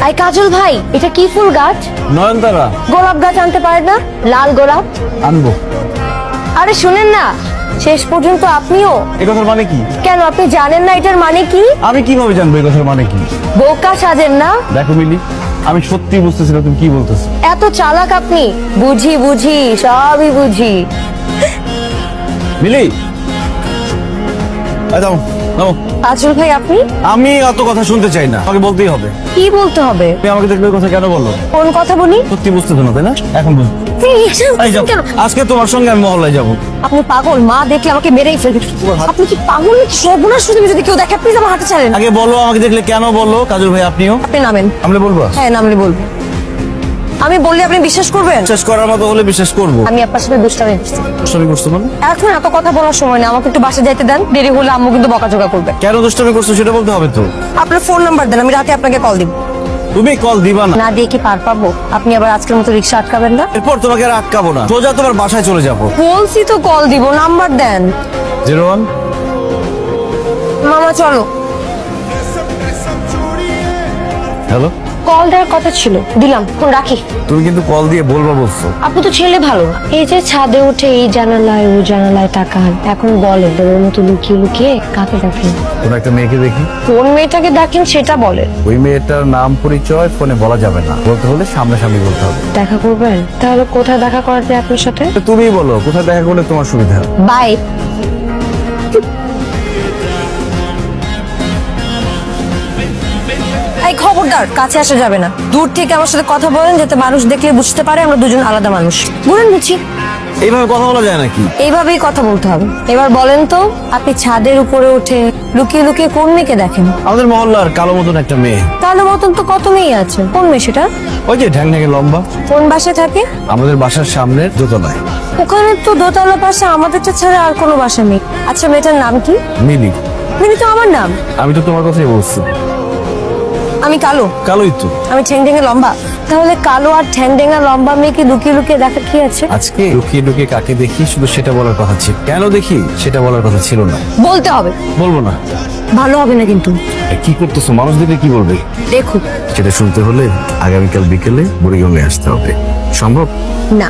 I কাজল ভাই, এটা কি ফুল গাছ? নয়নতারা। গোলাপ গাছ আনতে পারেন না? লাল গোলাপ আনবো। আরে শুনেন না, শেষ পর্যন্ত আপনিও। এই কথার মানে কি? কেন আপনি জানেন না এটার মানে কি? আমি কিভাবে জানবো এই কথার মানে কি? বোকা সাজেন না। দেখো মিলি, আমি সত্যি বুঝতেছি না তুমি কি বলতেছো। এত চালাক আপনি। বুঝি বুঝি, সবই বুঝি। মিলি, এই দাও নাও। কাজল ভাই আপনি? আমি অত কথা শুনতে চাই না, আমাকে বলতেই হবে। কি বলতে হবে? তুমি আমাকে দেখলে কথা কেন বললো? কোন কথা বলি? সত্যি বুঝতেছো না তাই না? এখন বুঝ। এই যাও, কেন? আজকে তোমার সঙ্গে আমি মহল্লায় যাবো। আপনি পাগল? মা দেখলে আমাকে মেরেই ফেলবে। আপনি কি পাগল নাকি? সর্বনাশ শুধু যদি কেউ দেখে, প্লিজ আমার হাতে ছাড়েন। আগে বলো আমাকে দেখলে কেন বলো। কাজল ভাই আপনিও আপনি নামেন। আমরা বলবো। হ্যাঁ নামলে বলবো। আমি বললে আপনি বিশ্বাস করবেন? বিশ্বাস করার মতো হলে বিশ্বাস করবো। আমি আপনার সাথে দুষ্টামি করছি। দুষ্টামি করছো মানে? এখন এত কথা বলার সময় না, আমাকে একটু বাসা যাইতে দেন। দেরি হলে আম্মু কিন্তু বকাঝকা করবে। কেন দুষ্টামি করছো সেটা বলতে হবে তো। আপনার ফোন নাম্বার দেন, আমি রাতে আপনাকে কল দিব। তুমি কল দিবা না? না দিয়ে কি পার পাবো? আপনি আবার আজকের মতো রিক্সা আটকাবেন না। এরপর তোমাকে আর আটকাবো না, সোজা তোমার বাসায় চলে যাবো। বলছি তো কল দিব, নাম্বার দেন। 01। মামা চলো। হ্যালো, কল দেওয়ার কথা ছিল, দিলাম। ফোন রাখি। তুমি কিন্তু কল দিয়ে বলবা বলছো। আপনি তো ছেলে ভালো। এই যে ছাদে উঠে এই জানালায় ও জানালায় তাকান, এখন বলেন ওর মতো লুকিয়ে লুকিয়ে কাকে দেখেন? কোন একটা মেয়েকে দেখি। কোন মেয়েটাকে দেখেন সেটা বলেন। ওই মেয়েটার নাম পরিচয় ফোনে বলা যাবে না, বলতে হলে সামনাসামনি বলতে হবে। দেখা করবেন? তাহলে কোথায় দেখা করা যায় আপনার সাথে? তুমিই বলো কোথায় দেখা করলে তোমার সুবিধা। বাই। এই খবরদার, কাছে আসা যাবে না। দূর থেকে আমার সাথে কথা বলেন, যাতে মানুষ দেখলে বুঝতে পারে আমরা দুজন আলাদা মানুষ। বুঝলেন? বুঝছি। এইভাবে কথা বলা যায় নাকি? এইভাবেই কথা বলতে হবে। এবার বলেন তো, আপনি ছাদের উপরে উঠে লুকিয়ে লুকিয়ে কোন মেয়েকে দেখেন? আমাদের মহল্লার কালো মতন একটা মেয়ে। কালো মতন তো কত মেয়ে আছে। কোন মেয়ে সেটা? ওই যে ঢ্যাং ঢ্যাঙে লম্বা। কোন বাসায় থাকে? আমাদের বাসার সামনের দোতলায়। ওখানে তো দোতলা পাশে আমাদেরটা ছাড়া আর কোনো বাসা নেই। আচ্ছা মেয়েটার নাম কি? মিলি। মিনি তো আমার নাম। আমি তো তোমার কথাই বলছি। আমি কালো। কালোই তো। আমি ঠ্যাং ঠ্যাঙে লম্বা। তাহলে কালো আর ঠ্যাং ঠ্যাঙা লম্বা মেয়েকে লুকিয়ে লুকিয়ে দেখা কি আছে? আজকে লুকিয়ে লুকিয়ে কাকে দেখি শুধু সেটা বলার কথা ছিল, কেন দেখি সেটা বলার কথা ছিল না। বলতে হবে। বলবো না। ভালো হবে না কিন্তু। কি করতেছো? মানুষ দেখলে কি বলবে? দেখুন। সেটা শুনতে হলে আগামীকাল বিকেলে বুড়িগঙ্গায় আসতে হবে। সম্ভব? না।